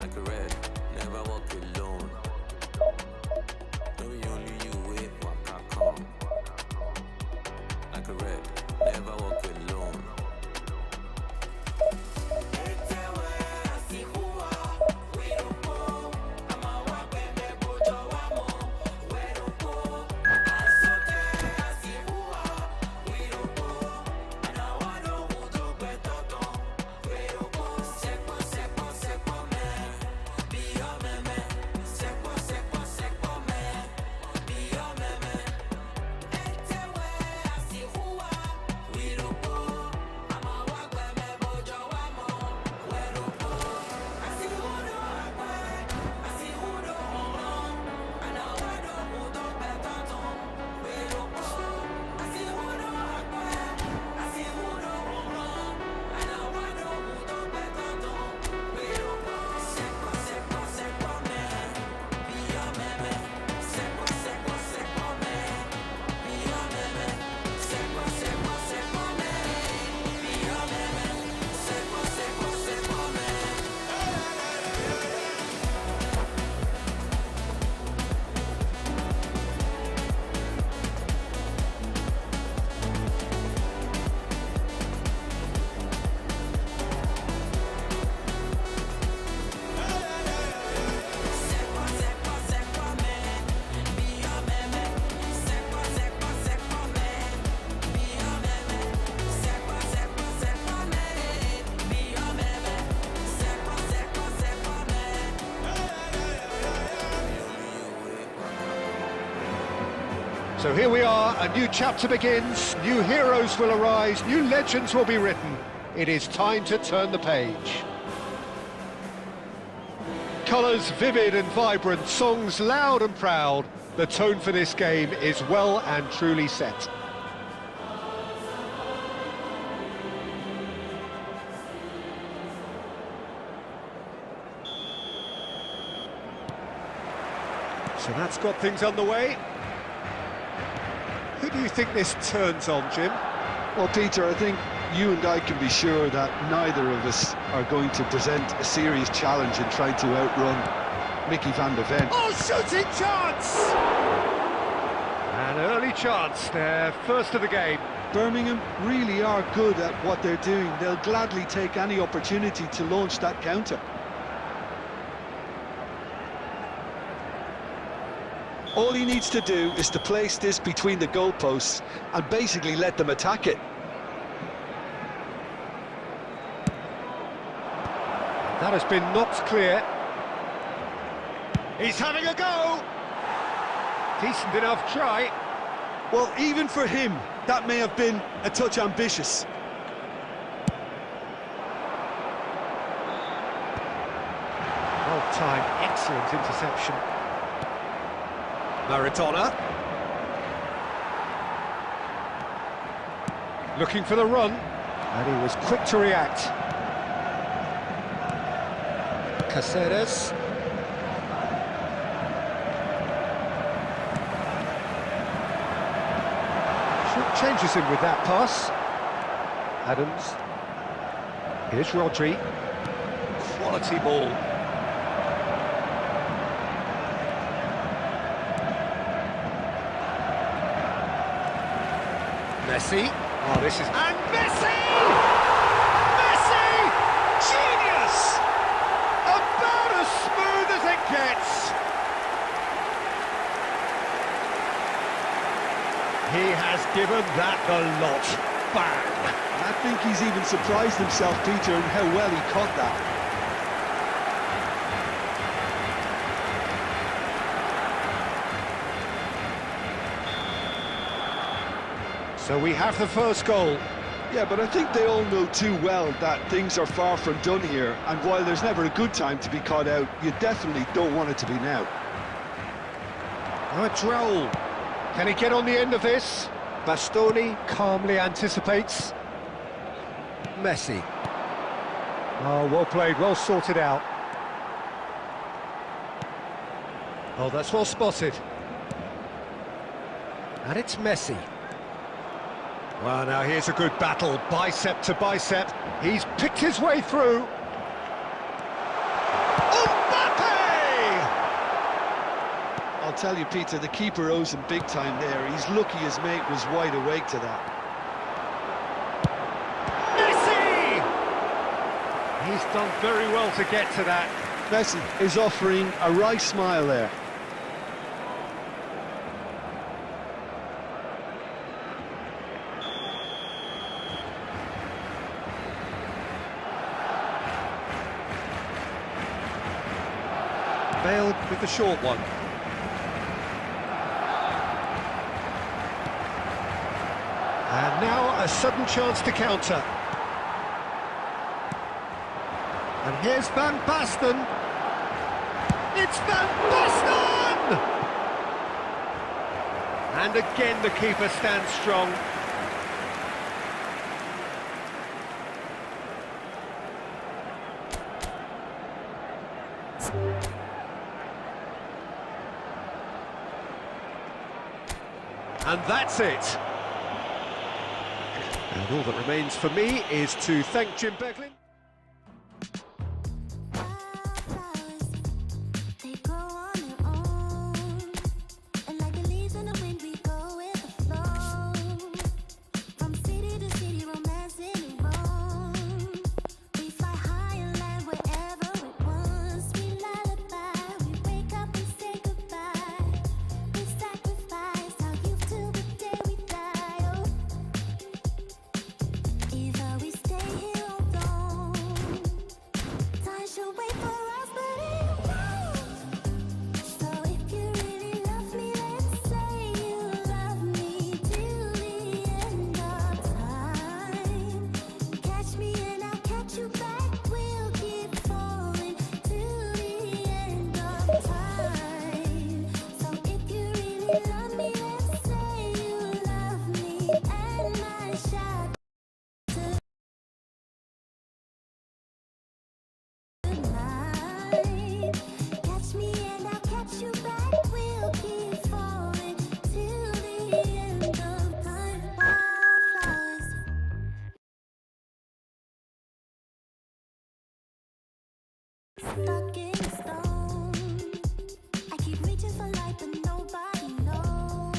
like a red, never walk alone. Maybe only you wait, walk I come. Like a red, never walk alone. So here we are, a new chapter begins, new heroes will arise, new legends will be written. It is time to turn the page. Colours vivid and vibrant, songs loud and proud. The tone for this game is well and truly set. So that's got things underway. Who do you think this turns on, Jim? Well, Peter, I think you and I can be sure that neither of us are going to present a serious challenge in trying to outrun Mickey van der Ven. Oh, shooting chance! An early chance, their first of the game. Birmingham really are good at what they're doing. They'll gladly take any opportunity to launch that counter. All he needs to do is to place this between the goalposts and basically let them attack it. That has been knocked clear. He's having a go! Decent enough try. Well, even for him, that may have been a touch ambitious. Well-timed, excellent interception. Maradona. Looking for the run, and he was quick to react. Caceres. Changes him with that pass. Adams. Here's Rodri. Quality ball. Messi. Oh, this is... And Messi! Messi! Genius! About as smooth as it gets. He has given that the lot. Bang! I think he's even surprised himself, Peter, in how well he caught that. So we have the first goal. Yeah, but I think they all know too well that things are far from done here, and while there's never a good time to be caught out, you definitely don't want it to be now. Oh, a droll. Can he get on the end of this? Bastoni calmly anticipates. Messi. Oh, well played, well sorted out. Oh, that's well spotted. And it's Messi. Well, now here's a good battle, bicep to bicep. He's picked his way through. Oh! tell you, Peter, the keeper owes him big time there. He's lucky his mate was wide awake to that. Messi! He's done very well to get to that. Messi is offering a wry smile there. Failed with the short one. And now a sudden chance to counter. And here's Van Basten. It's Van Basten! And again the keeper stands strong. And that's it. And all that remains for me is to thank Jim Beglin. Stuck in stone. I keep reaching for light, but nobody knows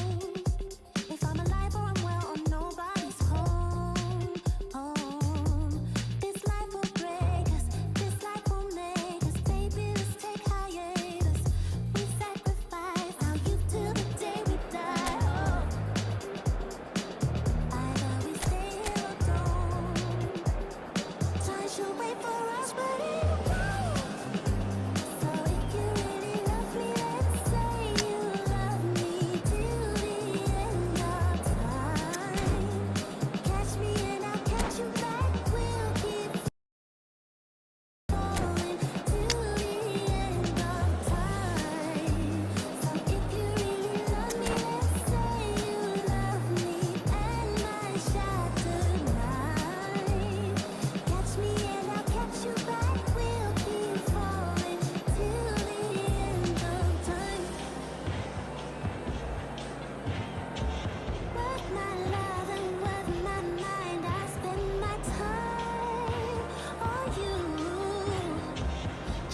if I'm alive or I'm well or nobody's home. This life will break us, this life will make us. Baby, let's take hiatus. We sacrifice our youth till the day we die. Either we stay here or don't. Time should wait for us, but it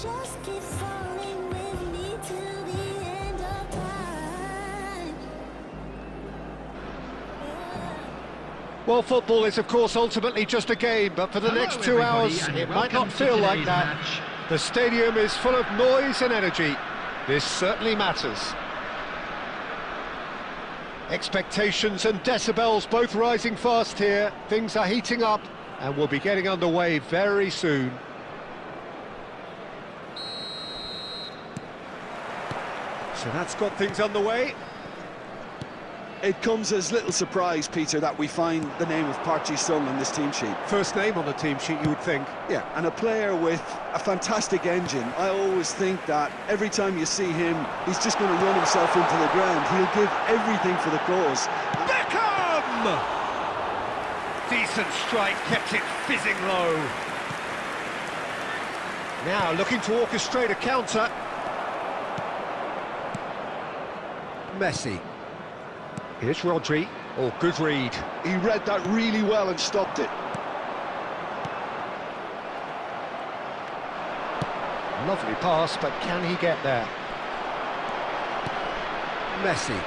just keep falling with me till the end of time. Well, football is, of course, ultimately just a game, but for the next 2 hours, it might not feel like that. The stadium is full of noise and energy. This certainly matters. Expectations and decibels both rising fast here. Things are heating up, and we'll be getting underway very soon. So that's got things underway. It comes as little surprise, Peter, that we find the name of Park Ji-sung on this team sheet. First name on the team sheet, you would think. Yeah, and a player with a fantastic engine. I always think that every time you see him, he's just going to run himself into the ground. He'll give everything for the cause. Beckham! Decent strike, kept it fizzing low. Now looking to orchestrate a counter. Messi. Here's Rodri. Oh, good read. He read that really well and stopped it. Lovely pass, but can he get there? Messi.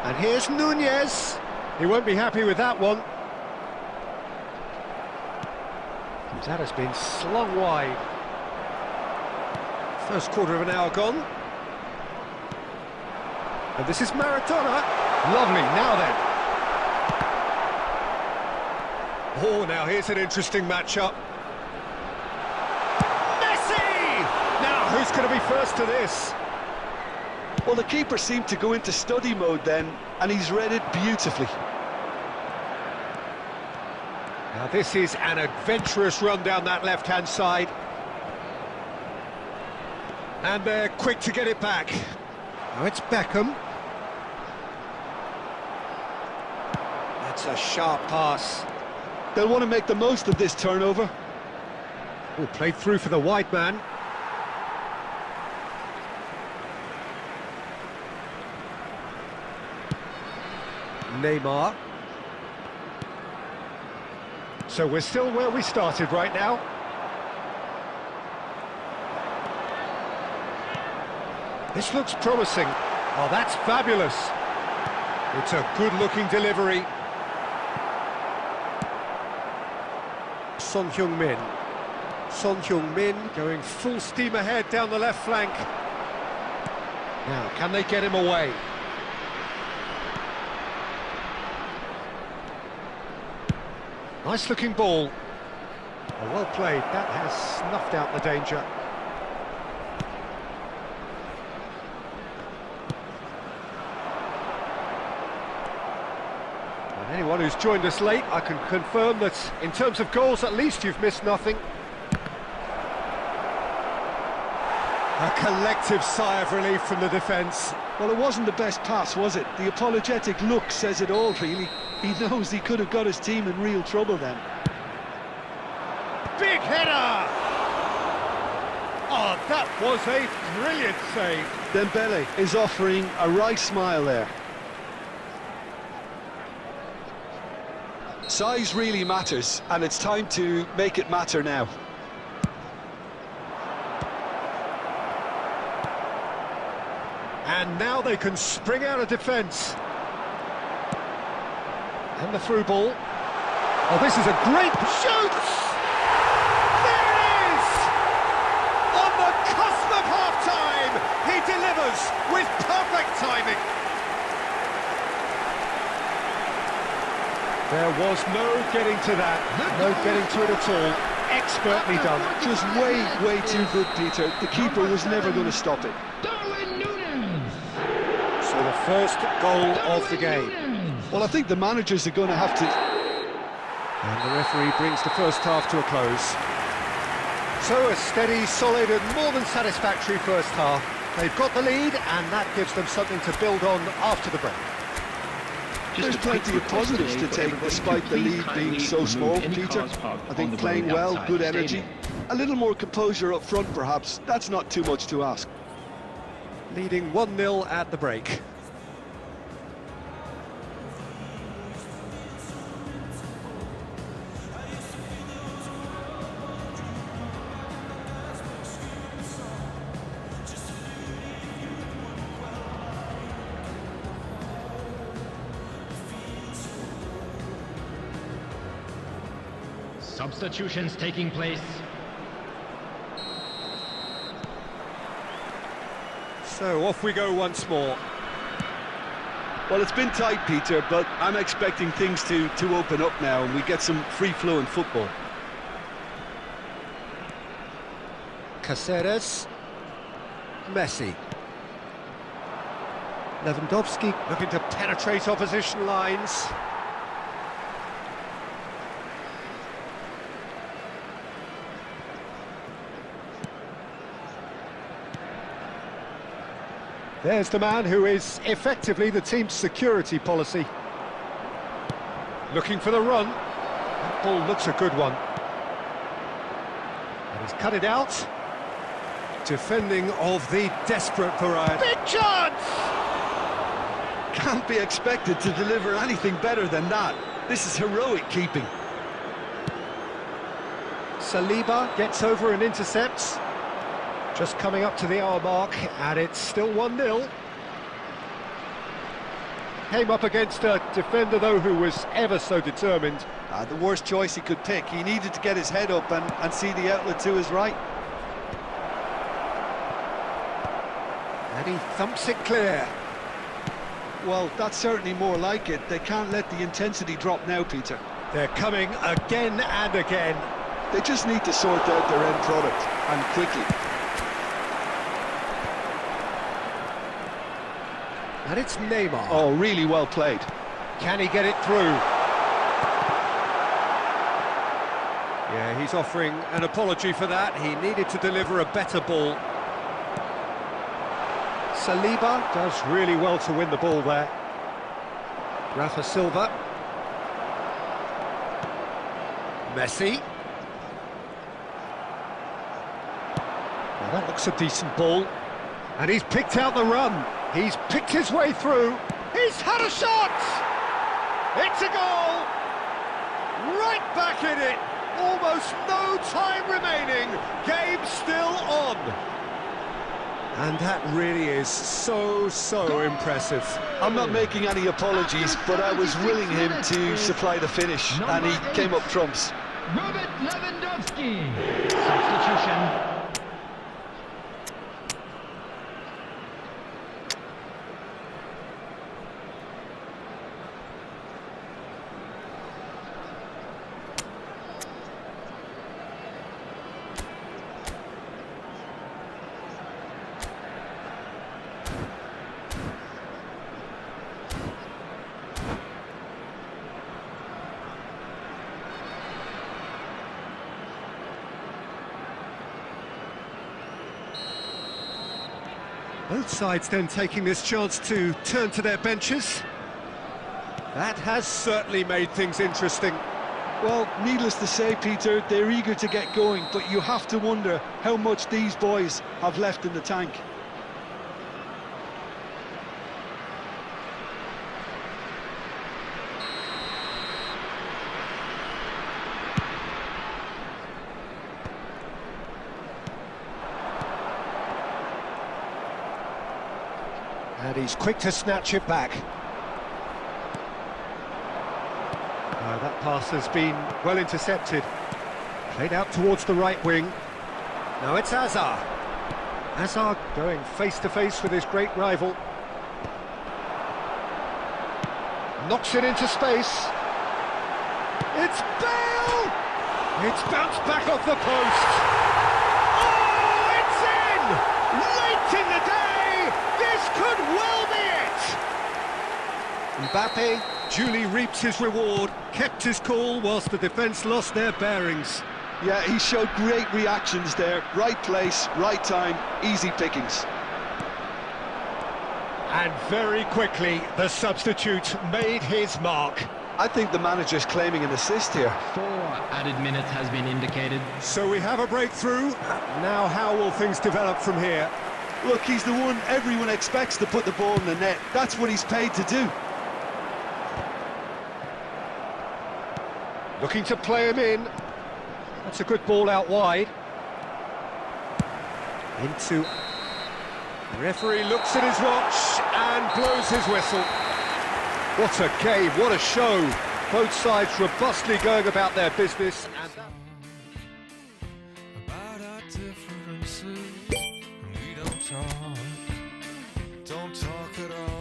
And here's Nunez. He won't be happy with that one. That has been slung wide. First quarter of an hour gone. And this is Maradona. Lovely, now then. Oh, now here's an interesting matchup. Messi! Now, who's going to be first to this? Well, the keeper seemed to go into study mode then, and he's read it beautifully. Now this is an adventurous run down that left-hand side. And they're quick to get it back. Now it's Beckham. That's a sharp pass. They'll want to make the most of this turnover. Oh, played through for the wide man. Neymar. So we're still where we started right now. This looks promising. Oh, that's fabulous. It's a good-looking delivery. Son Heung-min. Son Heung-min going full steam ahead down the left flank. Now, can they get him away? Nice-looking ball. Oh, well played. That has snuffed out the danger. And anyone who's joined us late, I can confirm that in terms of goals, at least you've missed nothing. A collective sigh of relief from the defence. Well, it wasn't the best pass, was it? The apologetic look says it all, really. He knows he could have got his team in real trouble then. Big header! Oh, that was a brilliant save. Dembele is offering a right smile there. Size really matters, and it's time to make it matter now. And now they can spring out of defence. And the through ball. Oh, this is a great shoot! There it is! On the cusp of half-time, he delivers with perfect timing. There was no getting to that, no getting to it at all. Expertly done. Just way too good, Peter. The keeper was never going to stop it. So the first goal of the game. Well, I think the managers are going to have to... And the referee brings the first half to a close. So a steady, solid and more than satisfactory first half. They've got the lead and that gives them something to build on after the break. There's plenty of positives to take despite the lead being so small, Peter. I think playing well, good energy. A little more composure up front perhaps, that's not too much to ask. Leading 1-0 at the break. Substitutions taking place. So off we go once more. Well, it's been tight, Peter, but I'm expecting things to open up now and we get some free-flowing football. Caceres. Messi. Lewandowski looking to penetrate opposition lines. There's the man who is effectively the team's security policy. Looking for the run. That ball looks a good one. And he's cut it out. Defending of the desperate variety. Big chance! Can't be expected to deliver anything better than that. This is heroic keeping. Saliba gets over and intercepts. Just coming up to the hour mark, and it's still 1-0. Came up against a defender, though, who was ever so determined. The worst choice he could pick. He needed to get his head up and see the outlet to his right. And he thumps it clear. Well, that's certainly more like it. They can't let the intensity drop now, Peter. They're coming again and again. They just need to sort out their end product, and quickly. And it's Neymar. Oh, really well played. Can he get it through? Yeah, he's offering an apology for that. He needed to deliver a better ball. Saliba does really well to win the ball there. Rafa Silva. Messi. Well, that looks a decent ball. And he's picked out the run. He's picked his way through. He's had a shot! It's a goal! Right back in it! Almost no time remaining. Game still on. And that really is so impressive. I'm not making any apologies, but I was willing him to supply the finish, and he came up trumps. Robert Lewandowski, substitution. Both sides then taking this chance to turn to their benches. That has certainly made things interesting. Well, needless to say, Peter, they're eager to get going, but you have to wonder how much these boys have left in the tank. And he's quick to snatch it back. That pass has been well intercepted. Played out towards the right wing. Now it's Hazard. Hazard going face-to-face with his great rival. Knocks it into space. It's Bale! It's bounced back off the post. Oh, it's in! Late in the day! This could well be it! Mbappe duly reaps his reward, kept his cool whilst the defence lost their bearings. Yeah, he showed great reactions there. Right place, right time, easy pickings. And very quickly, the substitute made his mark. I think the manager's claiming an assist here. 4 added minutes has been indicated. So we have a breakthrough. Now how will things develop from here? Look, he's the one everyone expects to put the ball in the net. That's what he's paid to do. Looking to play him in. That's a good ball out wide. Into... The referee looks at his watch and blows his whistle. What a game, what a show. Both sides robustly going about their business. And About our differences, we don't talk at all.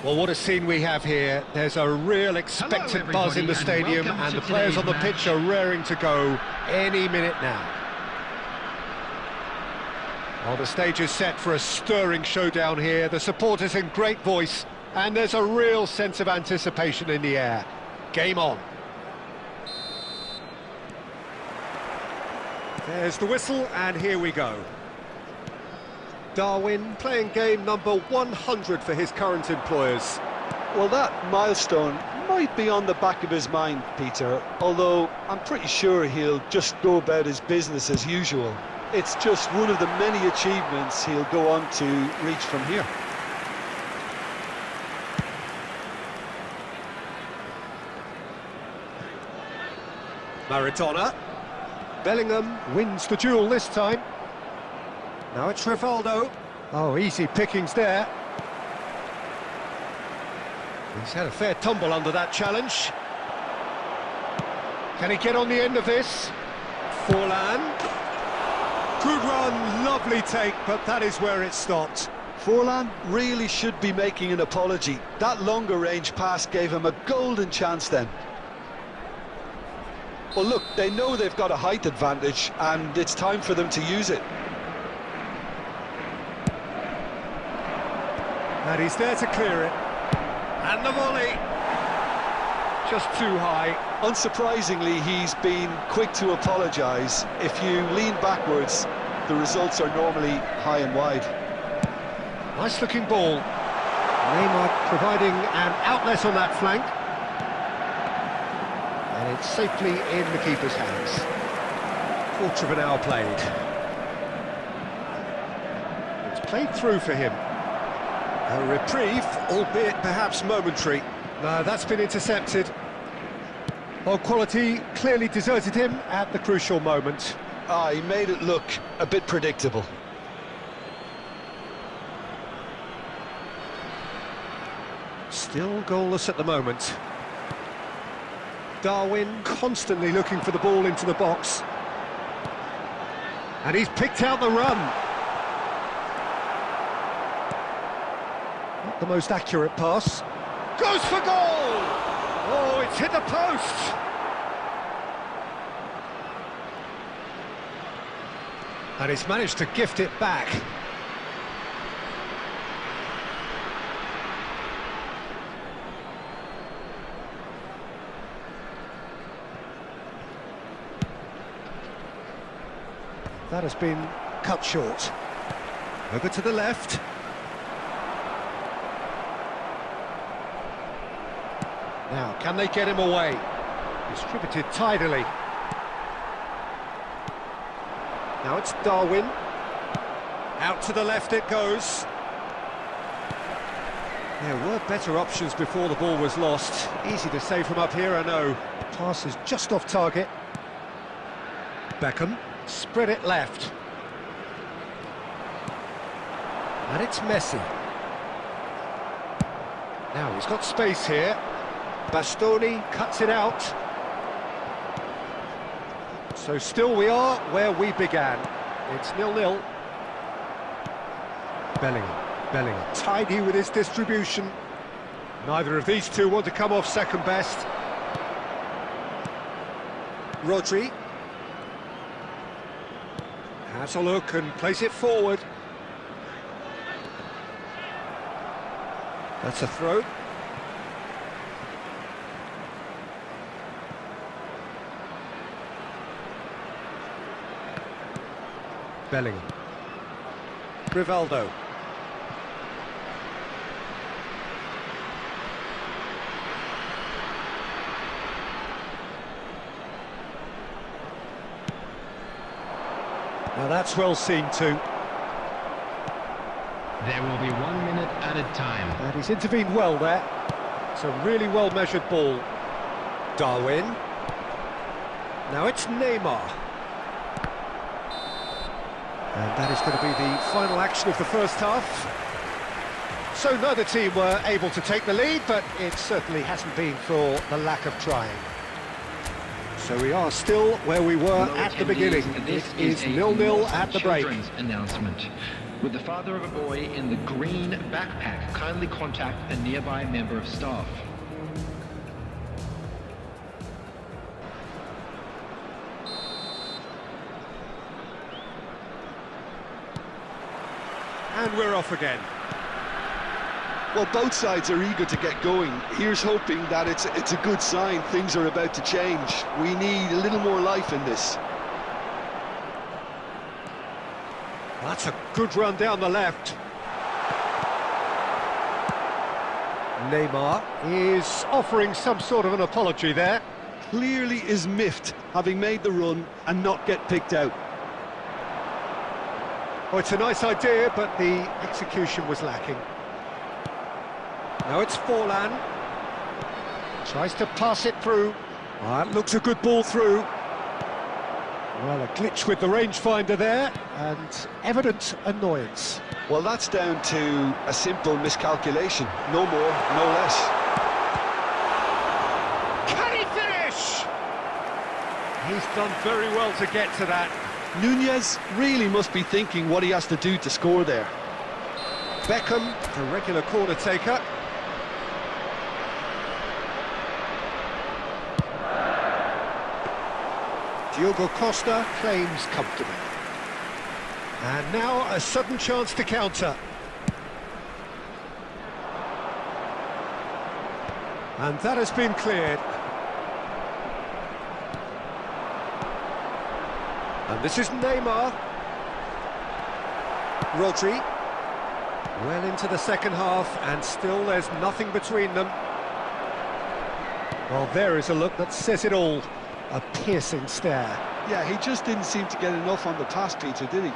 Well, what a scene we have here. There's a real expectant buzz in the stadium, and the players on the pitch are raring to go any minute now. Well, the stage is set for a stirring showdown here. The supporters in great voice, and there's a real sense of anticipation in the air. Game on. There's the whistle, and here we go. Darwin playing game number 100 for his current employers. Well, that milestone might be on the back of his mind, Peter, although I'm pretty sure he'll just go about his business as usual. It's just one of the many achievements he'll go on to reach from here. Maradona. Bellingham wins the duel this time. Now it's Rivaldo. Oh, easy pickings there. He's had a fair tumble under that challenge. Can he get on the end of this? Forlan. Good run, lovely take, but that is where it stopped. Forlan really should be making an apology. That longer range pass gave him a golden chance then. Well, look, they know they've got a height advantage, and it's time for them to use it. And he's there to clear it. And the volley. Just too high. Unsurprisingly, he's been quick to apologise. If you lean backwards, the results are normally high and wide. Nice looking ball. Neymar providing an outlet on that flank. And it's safely in the keeper's hands. Quarter of an hour played. It's played through for him. A reprieve, albeit perhaps momentary. No, that's been intercepted. Well, quality clearly deserted him at the crucial moment. He made it look a bit predictable. Still goalless at the moment. Darwin constantly looking for the ball into the box. And he's picked out the run. Not the most accurate pass. Goes for goal! Oh, it's hit the post! And he's managed to gift it back. That has been cut short. Over to the left. Now, can they get him away? Distributed tidily. Now it's Darwin. Out to the left it goes. There were better options before the ball was lost. Easy to save from up here, I know. Pass is just off target. Beckham. Spread it left. And it's Messi. Now he's got space here. Bastoni cuts it out. So still we are where we began. It's 0-0. Bellingham. Tidy with his distribution. Neither of these two want to come off second best. Rodri. Has a look and plays it forward. That's a throw. Bellingham. Rivaldo. Now that's well seen too. There will be 1 minute added time. And he's intervened well there. It's a really well measured ball. Darwin. Now it's Neymar. And that is going to be the final action of the first half. So neither team were able to take the lead, but it certainly hasn't been for the lack of trying. So we are still where we were at the beginning. It is 0-0 at the break. Announcement. With the father of a boy in the green backpack, kindly contact a nearby member of staff. And we're off again. Well, both sides are eager to get going. Here's hoping that it's a good sign. Things are about to change. We need a little more life in this. That's a good run down the left. Neymar is offering some sort of an apology there. Clearly is miffed, having made the run and not get picked out. Oh, it's a nice idea, but the execution was lacking. Now it's Forlan. Tries to pass it through. That looks a good ball through. Well, a glitch with the rangefinder there, and evident annoyance. Well, that's down to a simple miscalculation. No more, no less. Can he finish? He's done very well to get to that. Nunez really must be thinking what he has to do to score there. Beckham, the regular corner taker. Diogo Costa claims comfortably. And now a sudden chance to counter. And that has been cleared. And this is Neymar. Rodri. Well into the second half, and still there's nothing between them. Well, there is a look that says it all. A piercing stare. Yeah, he just didn't seem to get enough on the pass, Peter, did he?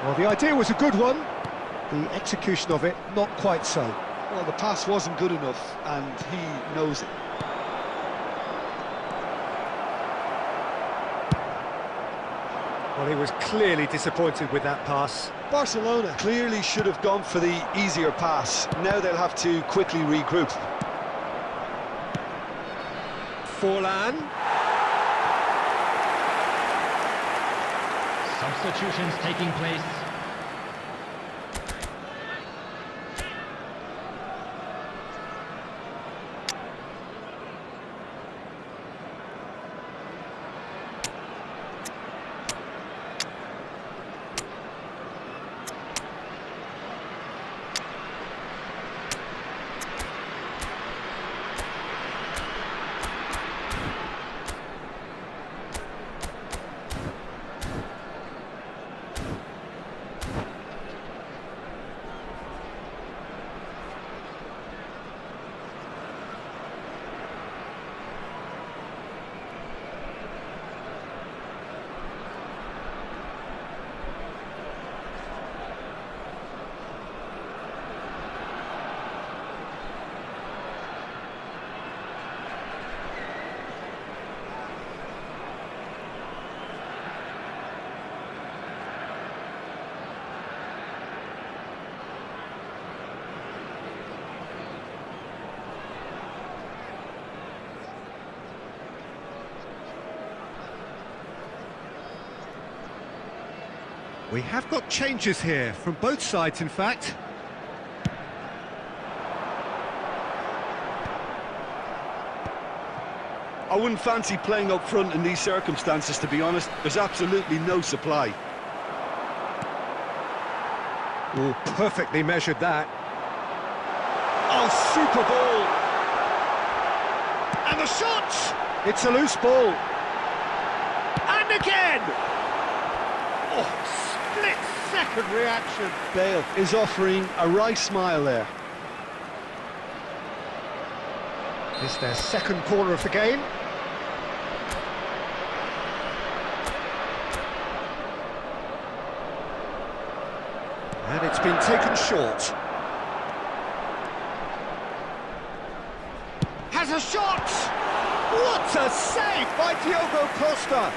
Well, the idea was a good one. The execution of it, not quite so. Well, the pass wasn't good enough, and he knows it. Well, he was clearly disappointed with that pass. Barcelona clearly should have gone for the easier pass. Now they'll have to quickly regroup. Forlan. Substitutions taking place. We have got changes here, from both sides in fact. I wouldn't fancy playing up front in these circumstances, to be honest. There's absolutely no supply. Oh, perfectly measured that. Oh, super ball! And the shot! It's a loose ball. And again! Oh, split-second reaction. Bale is offering a wry smile there. It's their second corner of the game. And it's been taken short. Has a shot! What a save by Diogo Costa!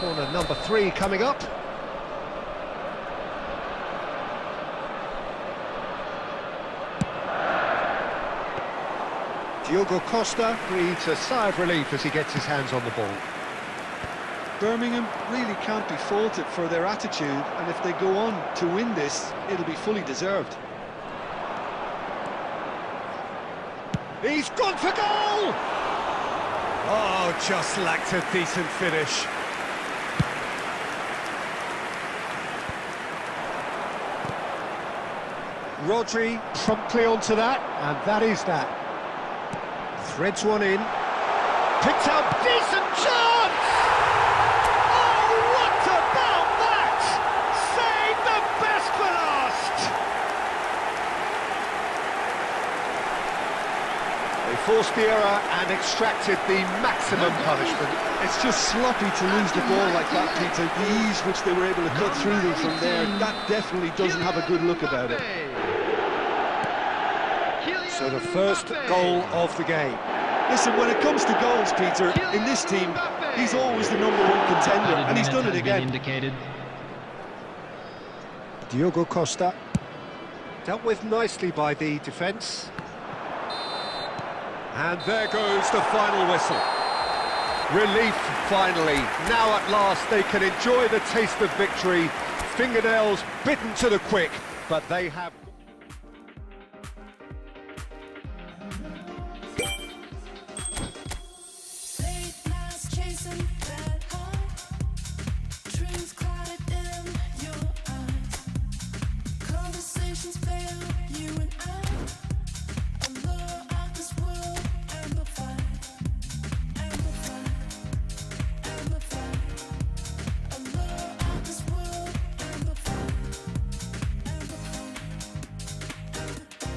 Corner number 3 coming up. Diogo Costa breathes a sigh of relief as he gets his hands on the ball. Birmingham really can't be faulted for their attitude, and if they go on to win this, it'll be fully deserved. He's gone for goal! Oh, just lacked a decent finish. Rodri promptly onto that, and that is that. Threads one in. Picks out, decent chance! Oh, what about that? Save the best for last! They forced the error and extracted the maximum punishment. It's just sloppy to lose the ball like that, Peter. The ease which they were able to cut through them from there, that definitely doesn't have a good look about it. So the first goal of the game. Listen, when it comes to goals, Peter, in this team, he's always the #1 contender, and he's done it again. Diogo Costa. Dealt with nicely by the defence. And there goes the final whistle. Relief, finally. Now at last they can enjoy the taste of victory. Fingernails bitten to the quick, but they have... Late nights chasing that high, dreams clouded in your eyes, conversations fail, you and I, allure of this world, amplify, amplify, amplify, allure of this world, amplify, amplify, amplify.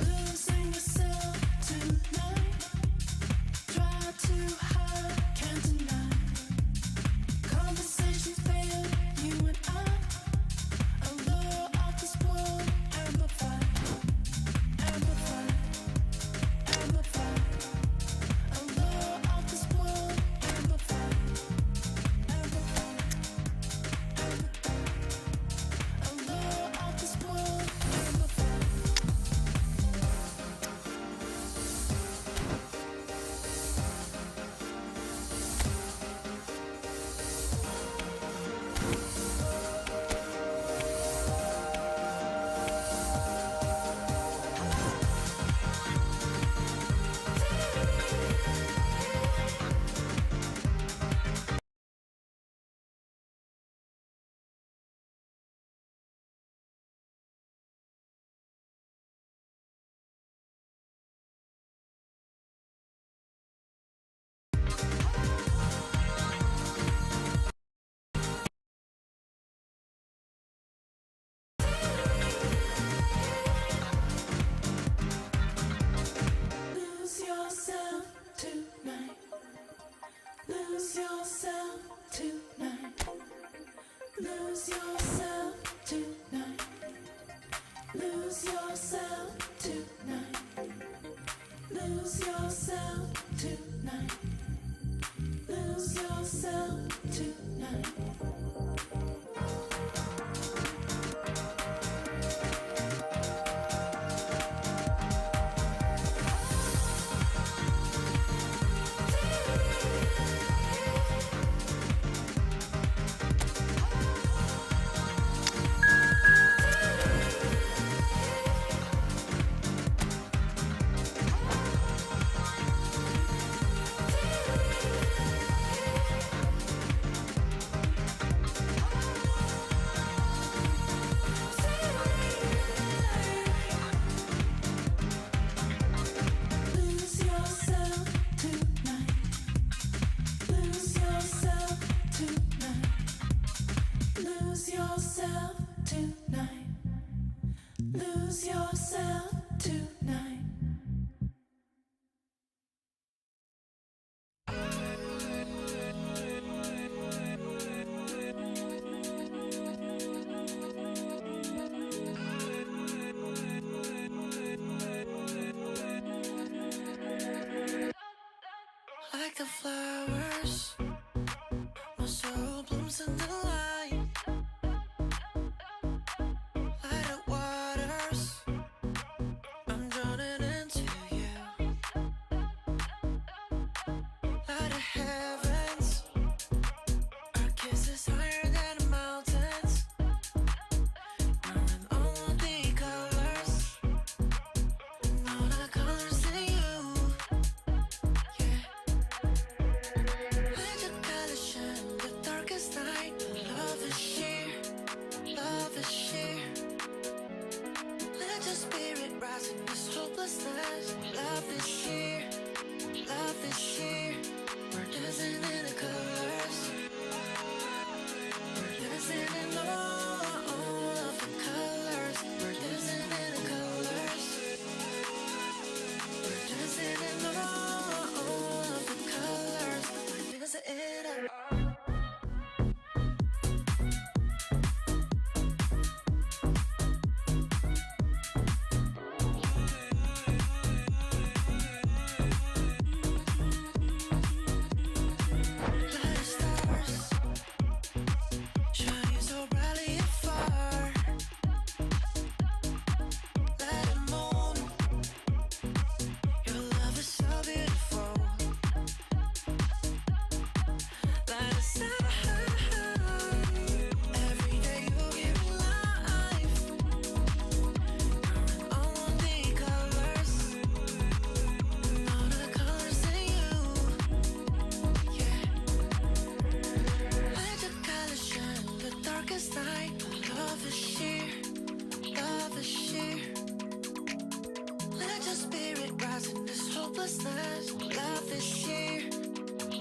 Losing yourself tonight, try too hard, can't deny. Conversations fail, you and I, allure of this world, amplify, amplify, amplify, allure of this world, amplify, amplify, amplify, allure of this world, amplify. yourself tonight. Lose yourself tonight. Lose yourself tonight. Lose yourself tonight. Lose yourself tonight. Lose yourself tonight. Lose yourself tonight. Lose yourself tonight. Lose yourself tonight. Like the flowers, my soul blooms in the light. Like the waters, I'm drowning into you. Like the heavens, our kiss is higher than the mountains. We're in all the colors, and all the colors in you. Yeah. Let your color shine the darkest night. Love is sheer, love is sheer. Let your spirit rise in this hopelessness. Love is sheer, love is sheer. We're dancing in the colors. We're dancing in all of the colors. We're dancing in the colors. We're dancing in all of the colors. We're dancing in a Light of stars, shining so brightly afar. Light of moon, your love is so beautiful. Light of sun, every day you give me life. You're in all the colors, and all the colors in you. Yeah. Let your colors shine the darkest night. Love is sheer, love is sheer. Let your spirit rise in this hopelessness. Love is sheer,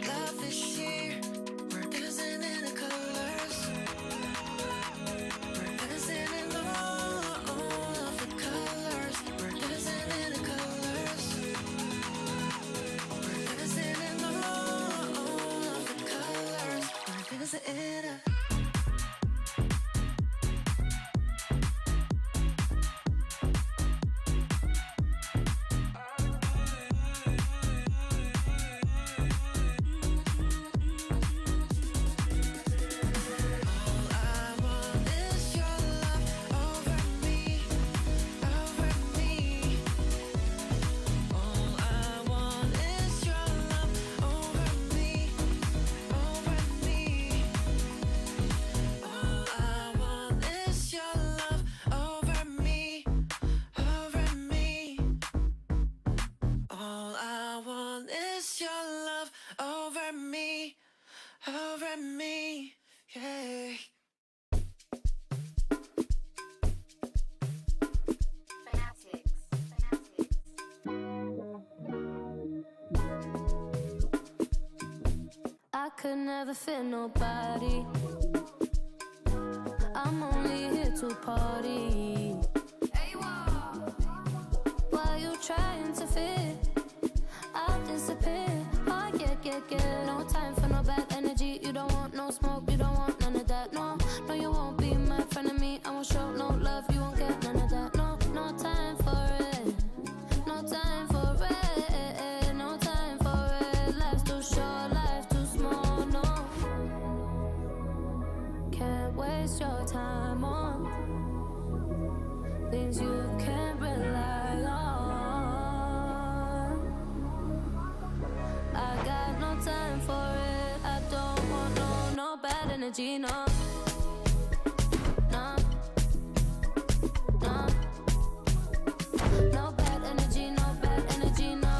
love is sheer. We're dancing in the colors. We're dancing in all of the colors. We're dancing in the colors. We're dancing in all of the colors. We're dancing in a All I want is your love over me, over me. All I want is your love over me, over me. All I want is your love over me, over me. All I want is your love over me, over me. Yeah. I could never fit nobody. I'm only here to party. Why you trying to fit? I'll disappear. Oh, yeah, yeah, yeah. No time for no bad energy, no. No. No. No bad energy, no bad energy, no.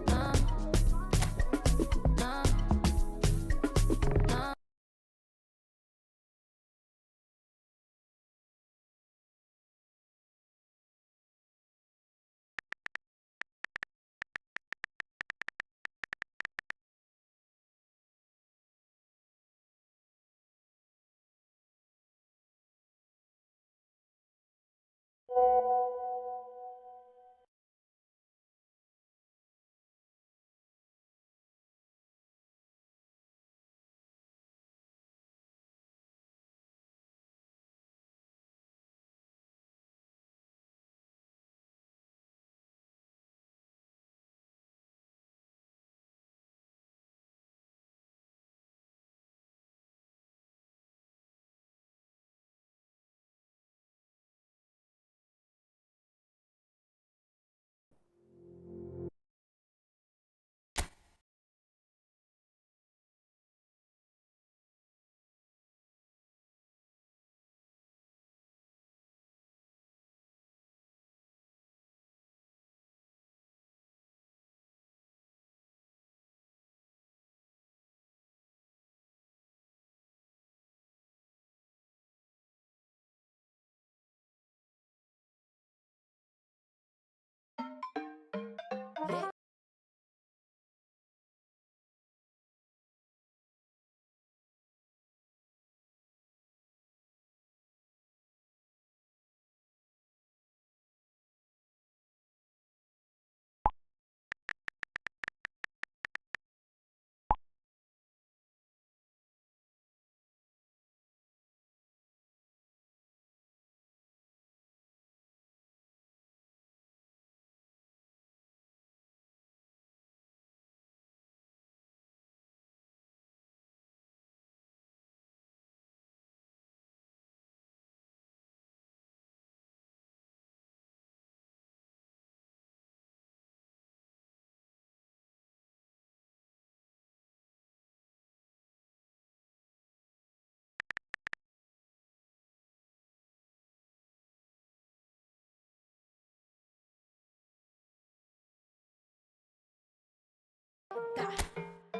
No. No. No.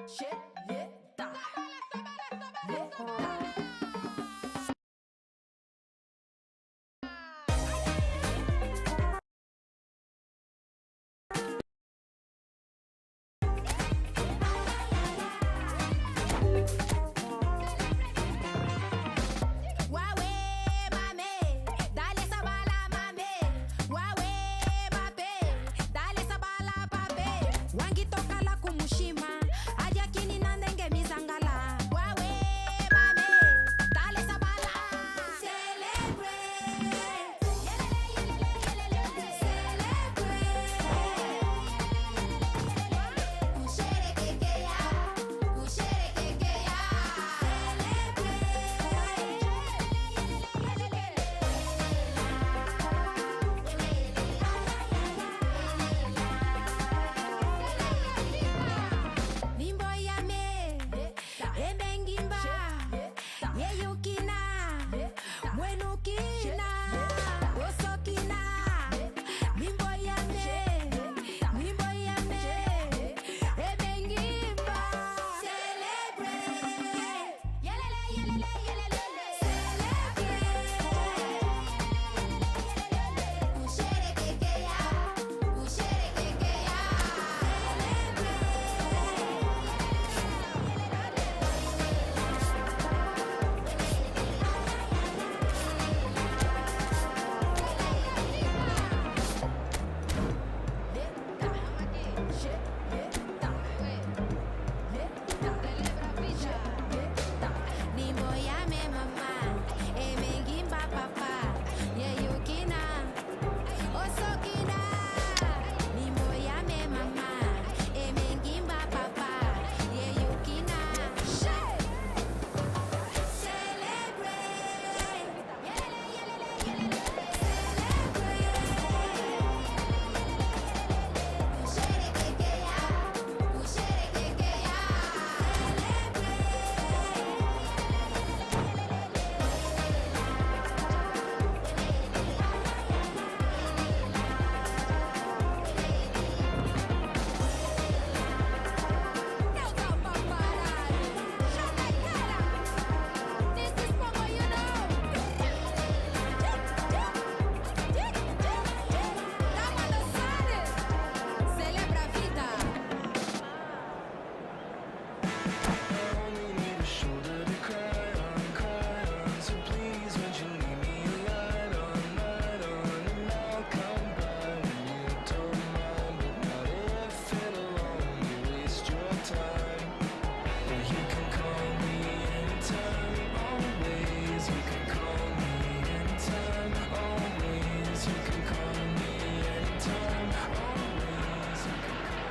Shit, yeah, da. Yeah, da. Wawe, mame, dale esa bala, mame. Wawe, pape, dale esa bala, pape. Wangi toka la kumushima, aja kini nandenge mizangala. Wawe, mame, dale esa bala. Celebrate, Limbo yame, embengimba, yeyukina, mwenukina, osokina. Limbo yame, embengimba. Celebrate,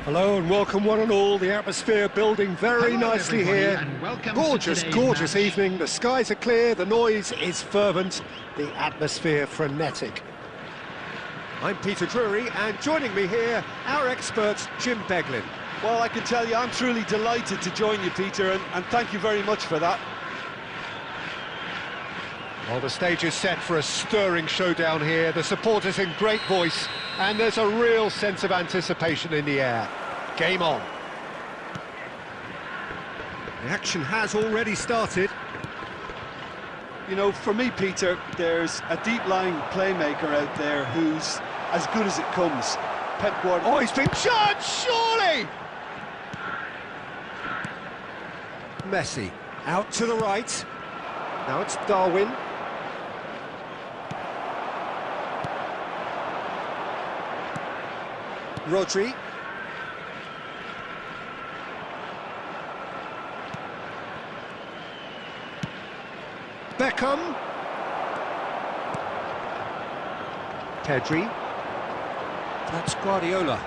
Hello and welcome one and all. The atmosphere building very Hello, nicely everybody, here. and welcome to Gorgeous, today's gorgeous match. evening. The skies are clear, the noise is fervent, the atmosphere frenetic. I'm Peter Drury, and joining me here, our expert, Jim Beglin. Well, I can tell you I'm truly delighted to join you, Peter, and thank you very much for that. Well, the stage is set for a stirring showdown here. The supporters in great voice, and there's a real sense of anticipation in the air. Game on. The action has already started. You know, for me, Peter, there's a deep-lying playmaker out there who's as good as it comes. Pep Guardiola. Oh, he's been charged, surely! Messi, out to the right. Now it's Darwin. Rodri. Beckham. Pedri. That's Guardiola.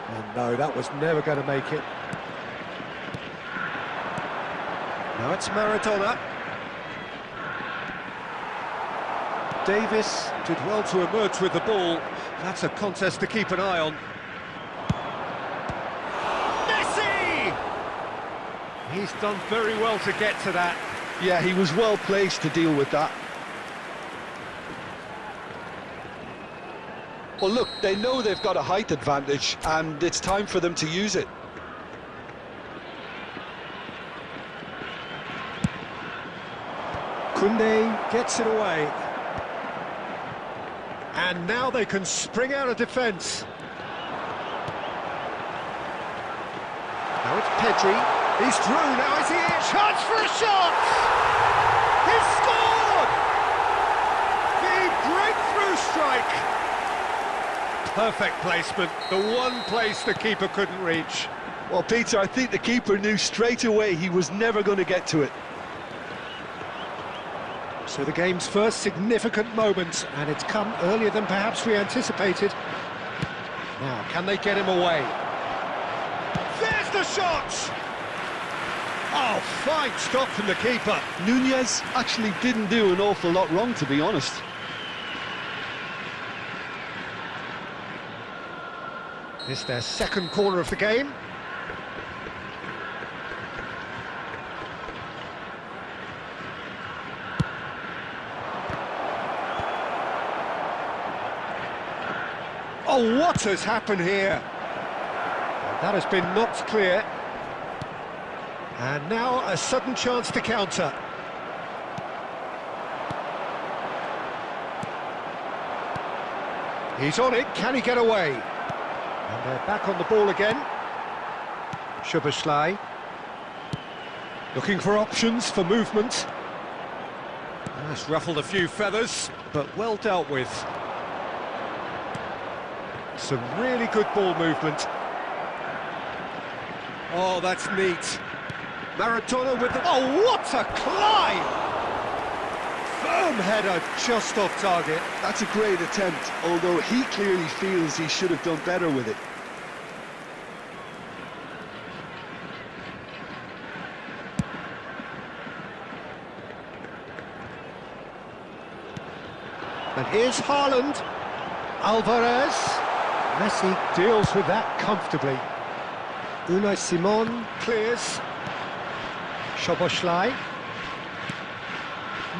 And no, that was never going to make it. Now it's Maradona. Davis did well to emerge with the ball. That's a contest to keep an eye on. Messi! He's done very well to get to that. Yeah, he was well placed to deal with that. Well, look, they know they've got a height advantage, and it's time for them to use it. Koundé gets it away. And now they can spring out of defence. Now it's Pedri. He's through. Now is he in? Chance for a shot! He's scored! The breakthrough strike. Perfect placement. The one place the keeper couldn't reach. Well, Peter, I think the keeper knew straight away he was never going to get to it. So the game's first significant moment, and it's come earlier than perhaps we anticipated. Now, can they get him away? There's the shot! Oh, fine stop from the keeper. Nunez actually didn't do an awful lot wrong, to be honest. It's their second corner of the game. Oh, what has happened here? That has been knocked clear. And now a sudden chance to counter. He's on it, can he get away? And they're back on the ball again. Szoboszlai. Looking for options for movement. That's ruffled a few feathers, but well dealt with. Some really good ball movement. Oh, that's neat. Maradona with the... Oh, what a climb! Firm header just off target. That's a great attempt, although he clearly feels he should have done better with it. And here's Haaland. Alvarez. Messi deals with that comfortably. Unai Simon clears. Szoboszlai.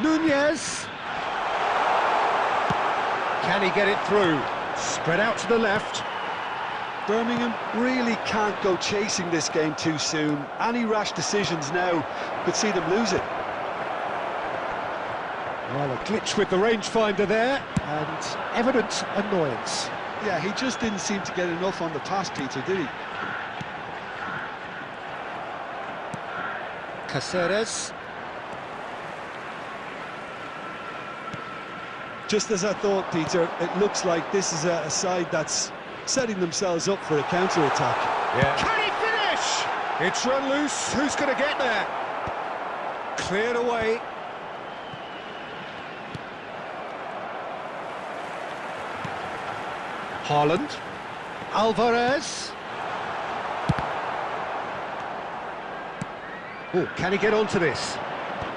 Nunez. Can he get it through? Spread out to the left. Birmingham really can't go chasing this game too soon. Any rash decisions now could see them lose it. Well, a glitch with the rangefinder there, and evident annoyance. Yeah, he just didn't seem to get enough on the pass, Peter, did he? Caceres. Just as I thought, Peter, it looks like this is a side that's setting themselves up for a counter-attack. Yeah. Can he finish? It's run loose. Who's going to get there? Cleared away. Haaland. Alvarez. Oh, can he get onto this?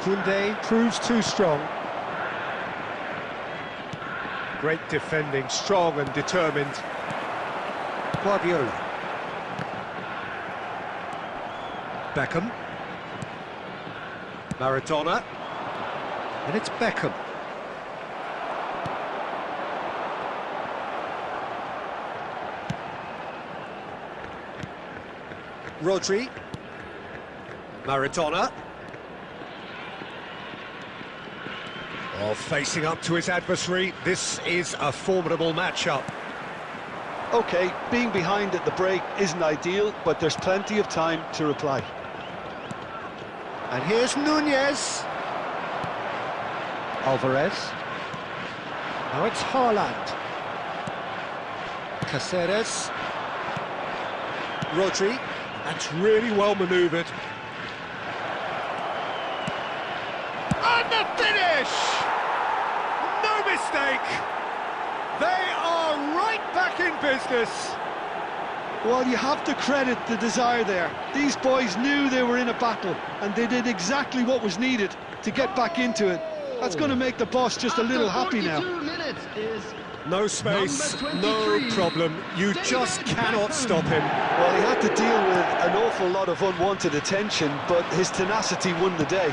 Koundé proves too strong. Great defending, strong and determined. Guardiola. Beckham. Maradona. And it's Beckham. Rodri. Maradona. Oh, facing up to his adversary, this is a formidable matchup. OK, being behind at the break isn't ideal, but there's plenty of time to reply. And here's Nunez. Alvarez. Now it's Haaland. Caceres. Rodri. That's really well manoeuvred. And the finish! No mistake! They are right back in business. Well, you have to credit the desire there. These boys knew they were in a battle, and they did exactly what was needed to get back into it. That's going to make the boss just a little happy now. No space, no problem. You just cannot stop him. Well, he had to deal with an awful lot of unwanted attention, but his tenacity won the day.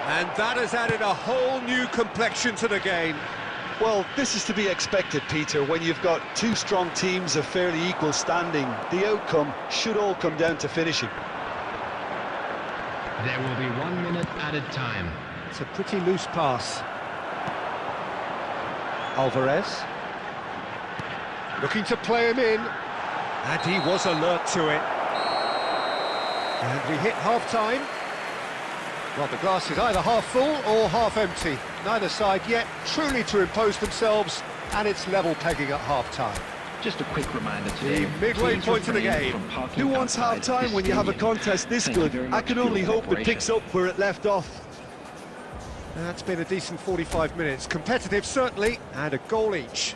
And that has added a whole new complexion to the game. Well, this is to be expected, Peter. When you've got two strong teams of fairly equal standing, the outcome should all come down to finishing. There will be 1 minute added time. It's a pretty loose pass. Alvarez. Looking to play him in. And he was alert to it. And we hit half-time. Well, the glass is either half full or half empty. Neither side yet truly to impose themselves, and it's level pegging at half-time. Just a quick reminder today. The midway please point of the refrain game. from parking Who wants outside half-time this when you have a stadium. contest this Thank you good? very I much can for your only hope it cooperation. picks up where it left off. That's been a decent 45 minutes. Competitive, certainly, and a goal each.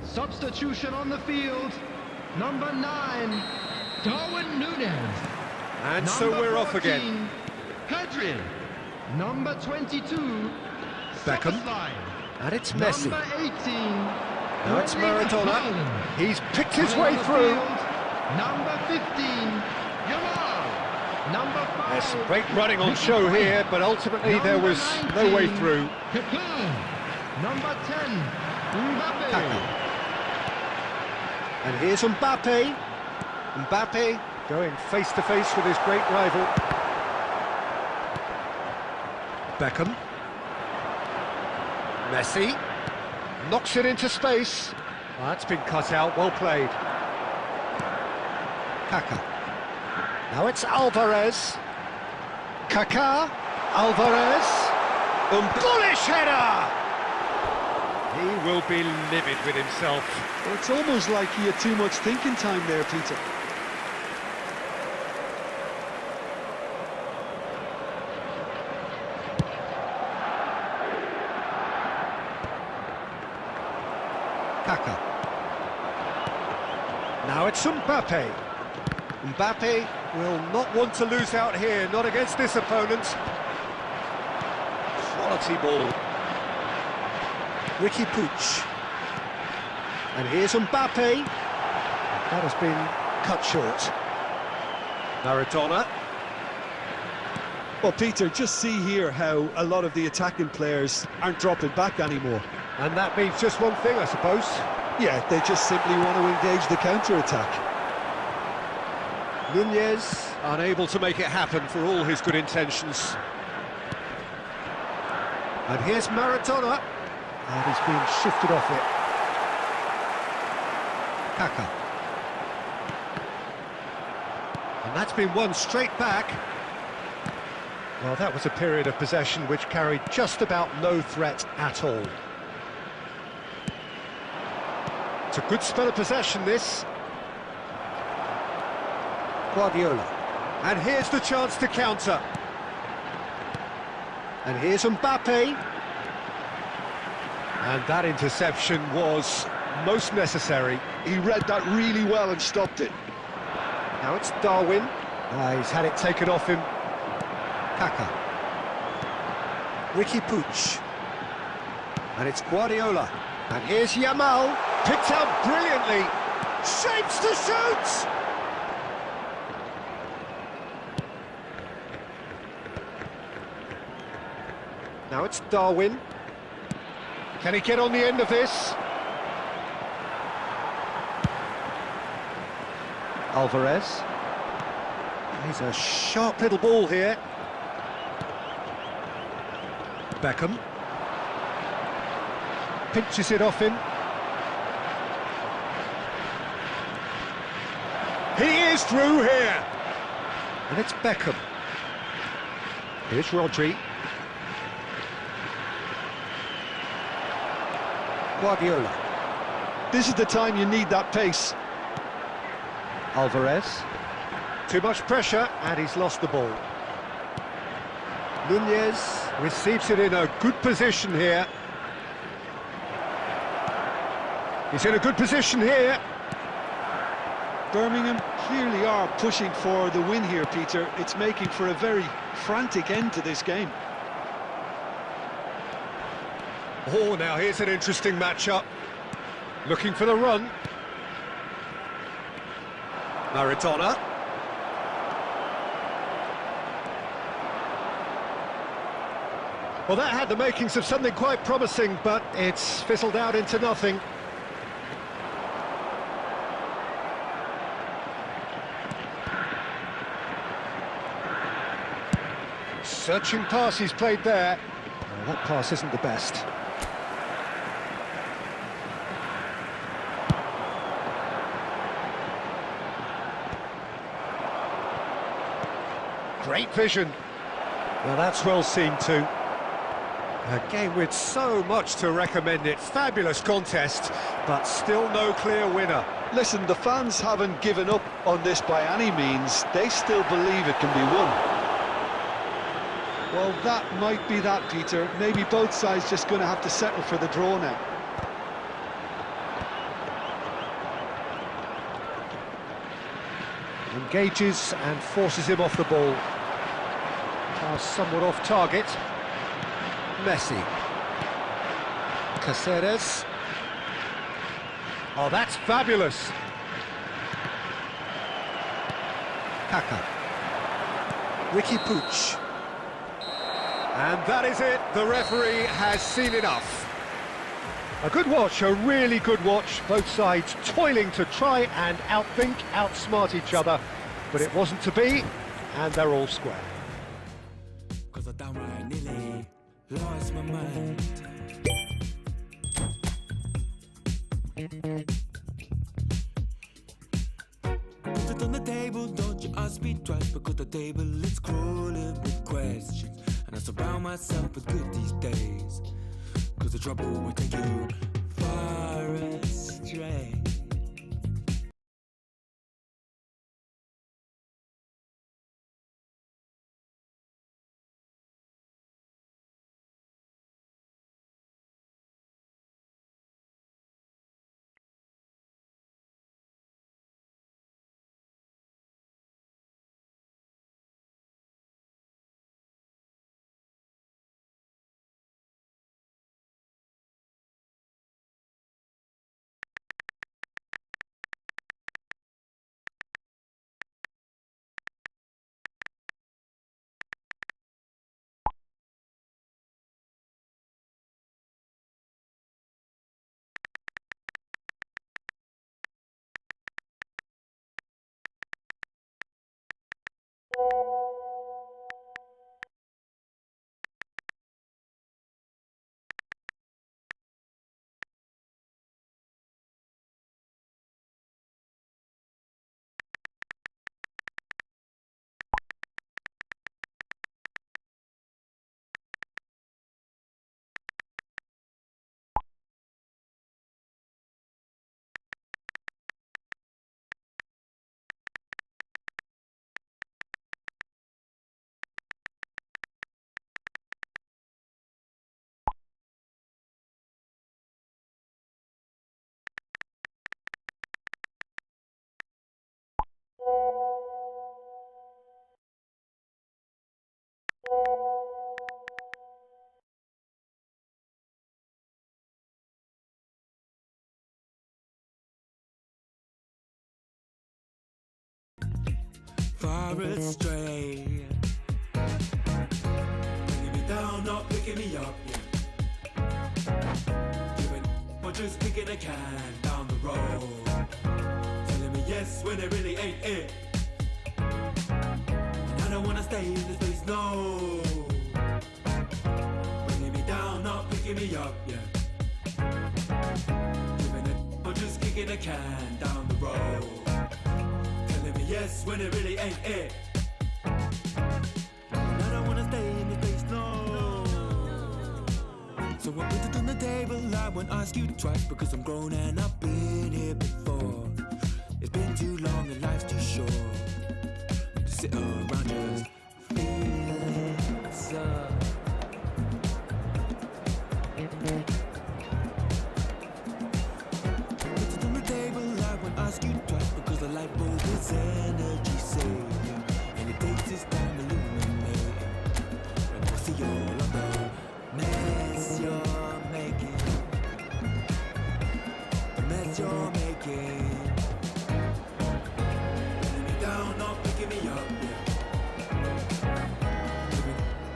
Substitution on the field. Number 9, Darwin Núñez. And so Number we're off again. 14, Pedri. Number 22, Beckham. Szoboszlai. And it's Messi. Number 18, Now it's Erling Maradona. Haaland. He's picked his Running way on the through. field, number 15, Yamal. Number 5. There's some great running on show here, but ultimately there was no way through. Kaká. Number 10, Mbappe. Kaká. And here's Mbappe. Mbappe going face-to-face with his great rival. Beckham. Messi. Knocks it into space. Well, that's been cut out, well played. Kaká. Now it's Alvarez. Kaká. Alvarez. Bullish header! He will be livid with himself. Well, it's almost like he had too much thinking time there, Peter. Kaká. Now it's Mbappe. Mbappe will not want to lose out here, not against this opponent. Quality ball. Ricky Puig. And here's Mbappe. That has been cut short. Maradona. Well, Peter, just see here how a lot of the attacking players aren't dropping back anymore. And that means just one thing, I suppose. Yeah, they just simply want to engage the counter-attack. Nunez unable to make it happen for all his good intentions. And here's Maradona. And he's been shifted off it. Kaka. And that's been won straight back. Well, that was a period of possession which carried just about no threat at all. It's a good spell of possession, this. Guardiola. And here's the chance to counter. And here's Mbappe. And that interception was most necessary. He read that really well and stopped it. Now it's Darwin. He's had it taken off him. Kaka. Ricky Puig. And it's Guardiola. And here's Yamal. Picked out brilliantly. Shapes to shoot! Now it's Darwin. Can he get on the end of this? Alvarez. He's a sharp little ball here. Beckham. Pinches it off him. He is through here. And it's Beckham. Here's Rodri. Guardiola. This is the time you need that pace. Alvarez. Too much pressure, and he's lost the ball. Nunez receives it in a good position here. He's in a good position here. Birmingham clearly are pushing for the win here, Peter. It's making for a very frantic end to this game. Oh, now here's an interesting matchup. Looking for the run. Maradona. Well, that had the makings of something quite promising, but it's fizzled out into nothing. Searching pass he's played there. Well, that pass isn't the best. Great vision. Well, that's well seen too. A game with so much to recommend it. Fabulous contest, but still no clear winner. Listen, the fans haven't given up on this by any means. They still believe it can be won. Well, that might be that, Peter. Maybe both sides just going to have to settle for the draw now. Engages and forces him off the ball. Pass somewhat off target. Messi. Caceres. Oh, that's fabulous. Kaka. Ricky Puig. And that is it. The referee has seen enough. A good watch, a really good watch. Both sides toiling to try and outthink, outsmart each other. But it wasn't to be, and they're all square. 'Cause I downright nearly lost my mind. Put it on the table, don't you ask me twice, because the table is crawling with questions. And I surround myself with good these days, 'cause the trouble will take you far astray. far astray. Bringing me down, not picking me up, yeah. Giving or just kicking a can down the road. Telling me yes when it really ain't it. And I don't wanna stay in this place, no. Bringing me down, not picking me up, yeah. Giving it or just kicking a can down the road. Telling me yes when it really ain't it. And I don't wanna stay in this place, no. So I put it on the table, I won't ask you twice, because I'm grown and I've been here before. It's been too long and life's too short to sit around just feeling so. Put it on the table, I won't ask you twice, because the light bulb is energy saving, and it takes its time illuminating. And I see all of the mess you're making, the mess you're making. Putting me down, not picking me up, yeah.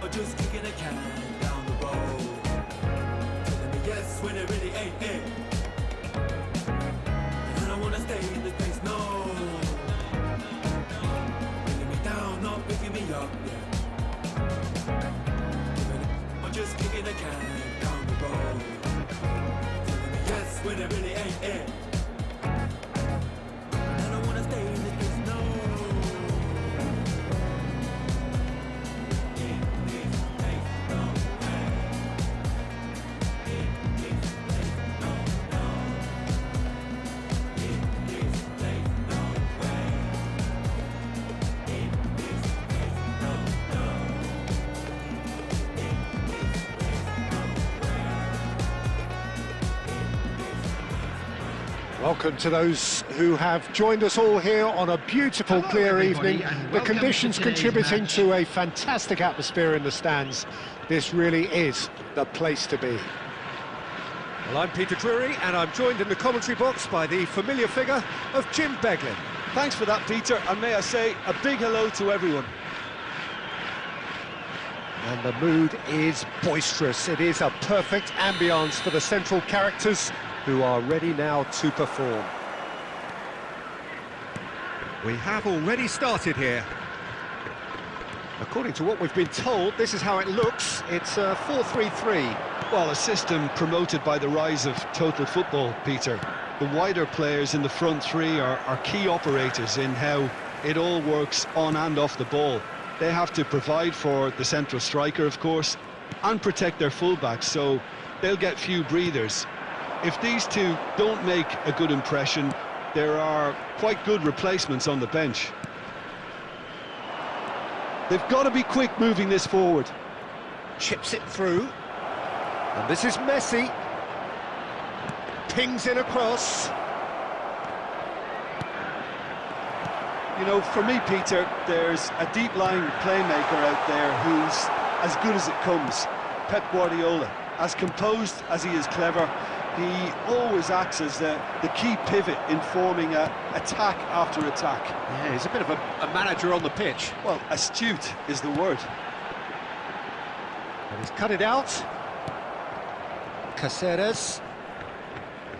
Or just kicking a can down the road. Telling me yes when it really ain't it. And I don't wanna stay in this place, no. Putting me down, not picking me up, yeah. Or just kicking a can down the road. Telling me yes when it really ain't it. And I don't wanna stay in this place, no. In this place, no way. In this place, no, no. In this place, no way. In this place, no, no. Welcome to those who have joined us all here on a beautiful, Hello, clear everybody, evening. and The welcome conditions to today's contributing match. to a fantastic atmosphere in the stands. This really is the place to be. Well, I'm Peter Drury, and I'm joined in the commentary box by the familiar figure of Jim Beglin. Thanks for that, Peter, and may I say a big hello to everyone. And the mood is boisterous. It is a perfect ambience for the central characters, who are ready now to perform. We have already started here. According to what we've been told, this is how it looks. It's a 4-3-3. Well, a system promoted by the rise of total football, Peter. The wider players in the front three are key operators in how it all works on and off the ball. They have to provide for the central striker, of course, and protect their fullbacks, so they'll get few breathers. If these two don't make a good impression, there are quite good replacements on the bench. They've got to be quick moving this forward. Chips it through. And this is Messi. Pings in across. You know, for me, Peter, there's a deep-lying playmaker out there who's as good as it comes. Pep Guardiola. As composed as he is clever, he always acts as the key pivot in forming attack after attack. Yeah, he's a bit of a manager on the pitch. Well, astute is the word. And he's cut it out. Caceres.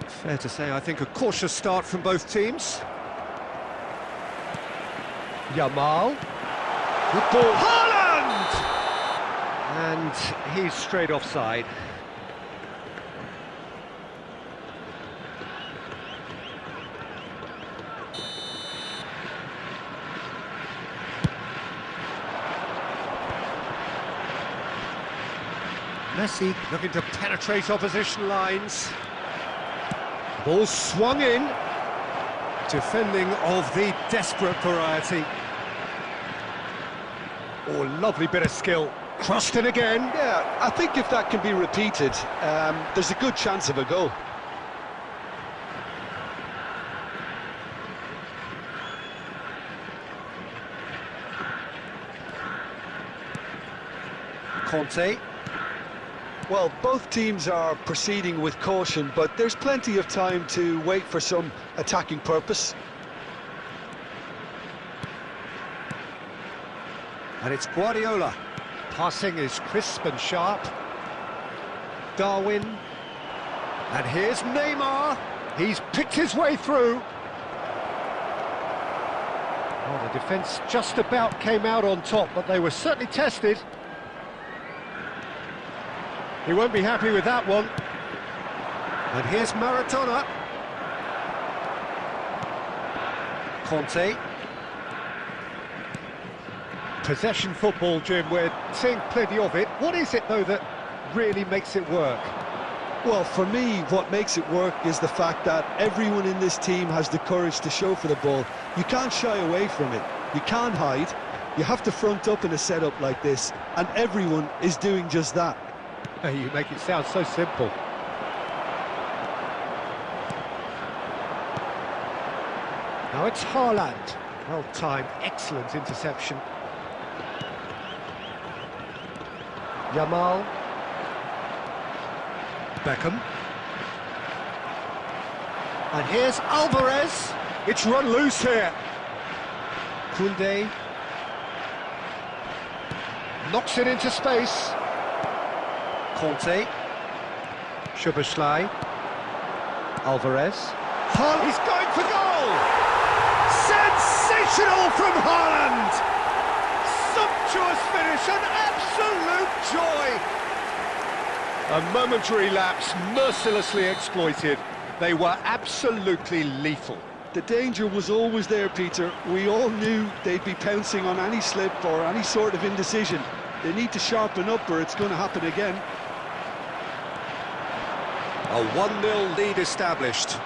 Fair to say, I think, a cautious start from both teams. Yamal. Good ball. Haaland! And he's straight offside. Messi looking to penetrate opposition lines. Ball swung in. Defending of the desperate variety. Oh, lovely bit of skill. Crossed in again. Yeah, I think if that can be repeated, there's a good chance of a goal. Conte. Well, both teams are proceeding with caution, but there's plenty of time to wait for some attacking purpose. And it's Guardiola. Passing is crisp and sharp. Darwin. And here's Neymar. He's picked his way through. Oh, the defence just about came out on top, but they were certainly tested. He won't be happy with that one. And here's Maradona. Conte. Possession football, Jim, we're seeing plenty of it. What is it, though, that really makes it work? Well, for me, what makes it work is the fact that everyone in this team has the courage to show for the ball. You can't shy away from it. You can't hide. You have to front up in a setup like this, and everyone is doing just that. You make it sound so simple. Now it's Haaland. Well-timed, excellent interception. Yamal. Beckham. And here's Alvarez. It's run loose here. Koundé. Knocks it into space. Conte. Szoboszlai. Alvarez. He's going for goal! Sensational from Haaland! Sumptuous finish, an absolute joy! A momentary lapse, mercilessly exploited. They were absolutely lethal. The danger was always there, Peter. We all knew they'd be pouncing on any slip or any sort of indecision. They need to sharpen up or it's going to happen again. A 1-0 lead established.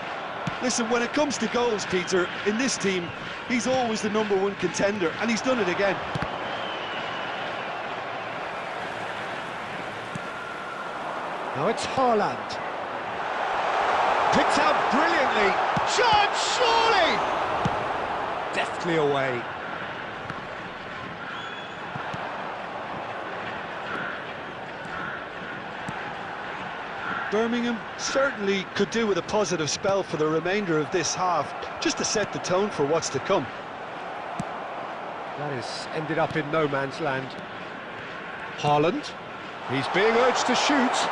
Listen, when it comes to goals, Peter, in this team, he's always the #1 contender, and he's done it again. Now it's Haaland. Picked out brilliantly. Chance, surely! Deftly away. Birmingham certainly could do with a positive spell for the remainder of this half, just to set the tone for what's to come. That has ended up in no man's land. Haaland. He's being urged to shoot.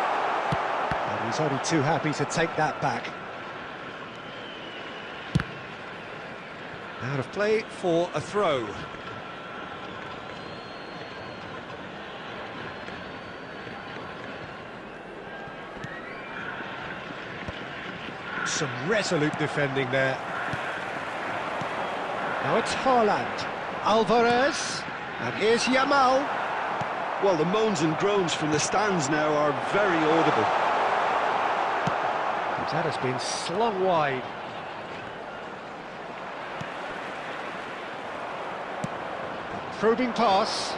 And he's only too happy to take that back. Out of play for a throw. Some resolute defending there. Now it's Haaland. Alvarez. And here's Yamal. Well, the moans and groans from the stands now are very audible. That has been slung wide. Probing pass.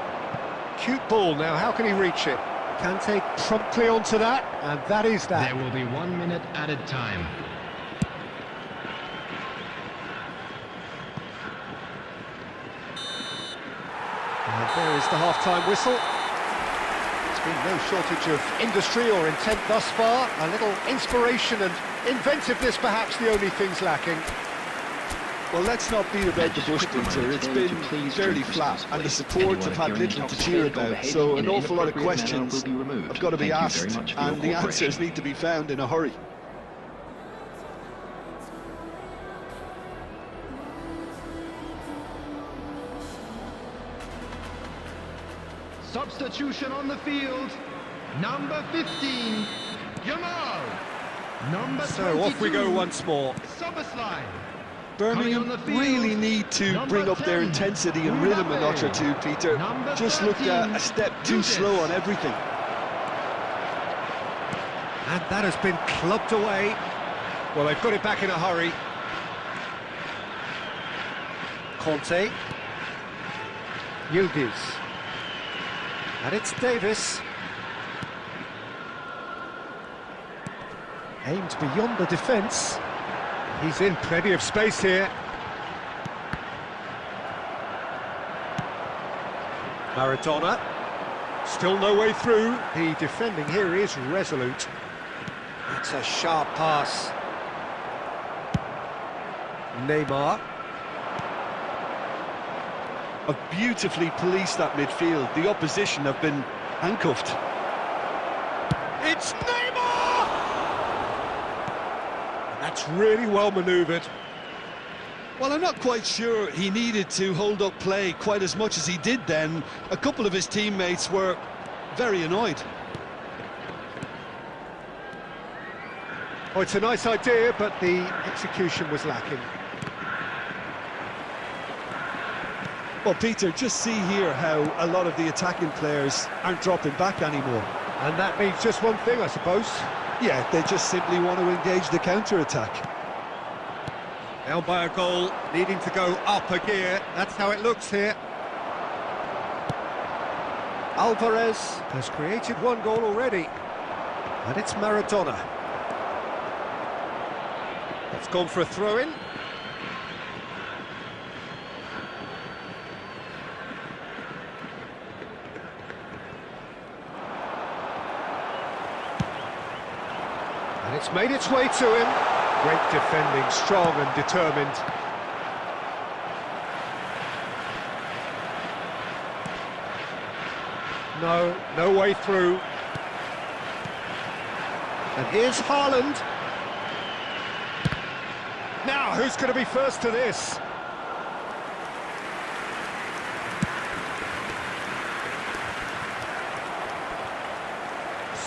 Cute ball now, how can he reach it? Kante promptly onto that, and that is that. There will be 1 minute added time. And there is the half-time whistle. There's been no shortage of industry or intent thus far. A little inspiration and inventiveness, perhaps the only things lacking. Well, let's not beat about the bush, Peter. It's been fairly flat, and the supports have had little to cheer about, so an awful lot of questions have got to be asked, and the answers need to be found in a hurry. Substitution on the field. Number 15, Yamal. Number So off we go once more. Szoboszlai. Birmingham really need to bring up their intensity and rhythm a notch or two, Peter. Just looked a step too slow on everything. And that has been clubbed away. Well, they've got it back in a hurry. Conte. Yildiz. And it's Davis. Aimed beyond the defence. He's in plenty of space here. Maradona. Still no way through. The defending here is resolute. That's a sharp pass. Neymar. have beautifully policed that midfield. The opposition have been handcuffed. It's Neymar! That's really well manoeuvred. Well, I'm not quite sure he needed to hold up play quite as much as he did then. A couple of his teammates were very annoyed. Oh, it's a nice idea, but the execution was lacking. Well, Peter, just see here how a lot of the attacking players aren't dropping back anymore. And that means just one thing, I suppose. Yeah, they just simply want to engage the counter-attack. Down by a goal, needing to go up a gear. That's how it looks here. Alvarez has created one goal already. And it's Maradona. It's gone for a throw-in. And it's made its way to him. Great defending, strong and determined. No way through. And here's Haaland. Now, who's going to be first to this?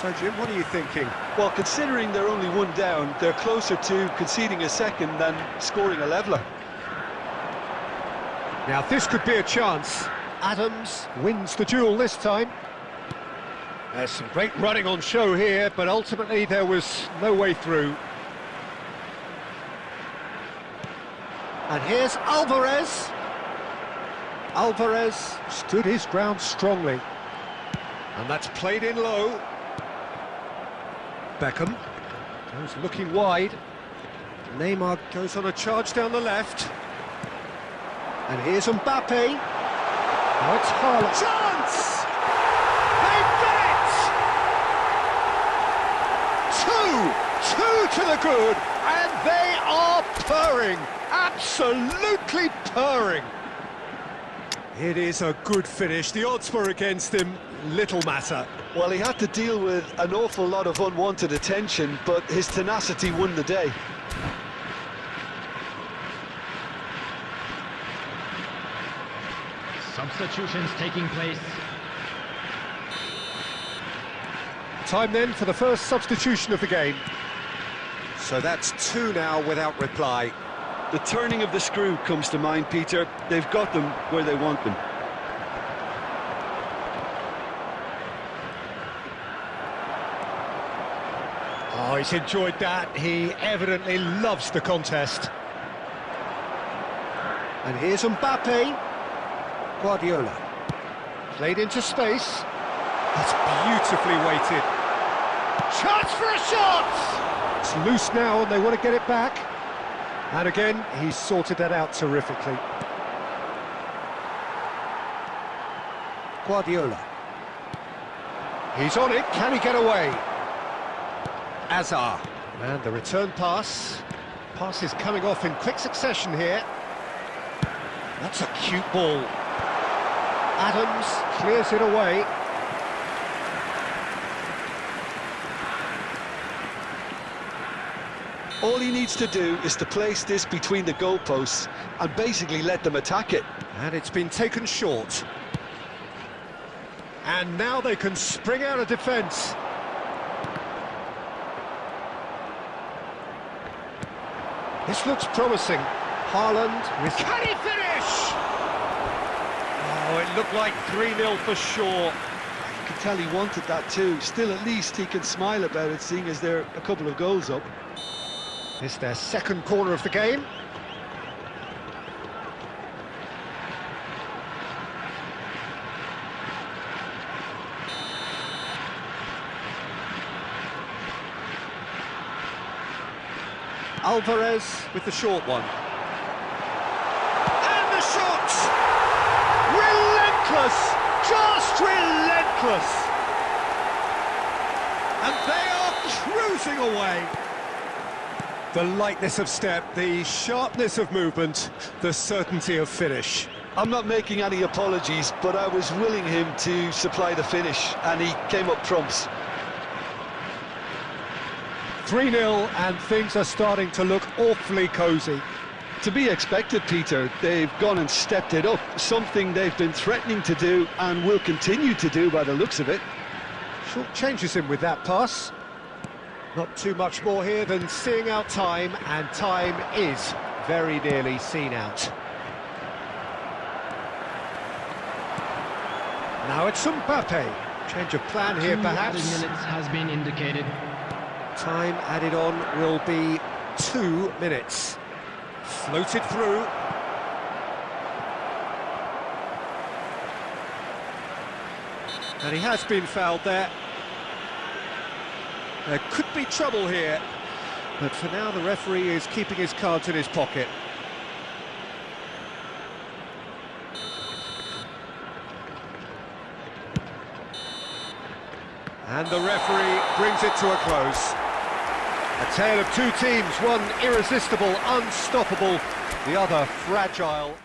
So, Jim, what are you thinking? Well, considering they're only one down, they're closer to conceding a second than scoring a leveller. Now, this could be a chance. Adams wins the duel this time. There's some great running on show here, but ultimately there was no way through. And here's Alvarez. Alvarez stood his ground strongly. And that's played in low. Beckham goes looking wide. Neymar goes on a charge down the left. And here's Mbappe. Now it's Haaland. Chance! They've done it! Two to the good, and they are purring. Absolutely purring. It is a good finish. The odds were against him. Little matter. Well, he had to deal with an awful lot of unwanted attention, but his tenacity won the day. Substitutions taking place. Time then for the first substitution of the game. So that's two now without reply. The turning of the screw comes to mind, Peter. They've got them where they want them. Oh, he's enjoyed that. He evidently loves the contest. And here's Mbappe. Guardiola. Played into space. That's beautifully weighted. Chance for a shot! It's loose now and they want to get it back. And again, he's sorted that out terrifically. Guardiola. He's on it. Can he get away? Azar. And the return pass. Pass is coming off in quick succession here. That's a cute ball. Adams clears it away. All he needs to do is to place this between the goalposts and basically let them attack it. And it's been taken short. And now they can spring out of defence. This looks promising. Haaland with... Can he finish? Oh, it looked like 3-0 for sure. You can tell he wanted that too. Still, at least he can smile about it, seeing as they're a couple of goals up. It's their second corner of the game. Alvarez with the short one. And the shot! Relentless! Just relentless! And they are cruising away. The lightness of step, the sharpness of movement, the certainty of finish. I'm not making any apologies, but I was willing him to supply the finish, and he came up trumps. 3-0, and things are starting to look awfully cosy. To be expected, Peter. They've gone and stepped it up, something they've been threatening to do and will continue to do by the looks of it. Short changes him with that pass. Not too much more here than seeing out time, and time is very nearly seen out. Now it's Mbappe. Change of plan here, 2 perhaps. added minutes has been indicated. Time added on will be 2 minutes. Floated through. And he has been fouled there. There could be trouble here, but for now the referee is keeping his cards in his pocket. And the referee brings it to a close. A tale of two teams, one irresistible, unstoppable, the other fragile.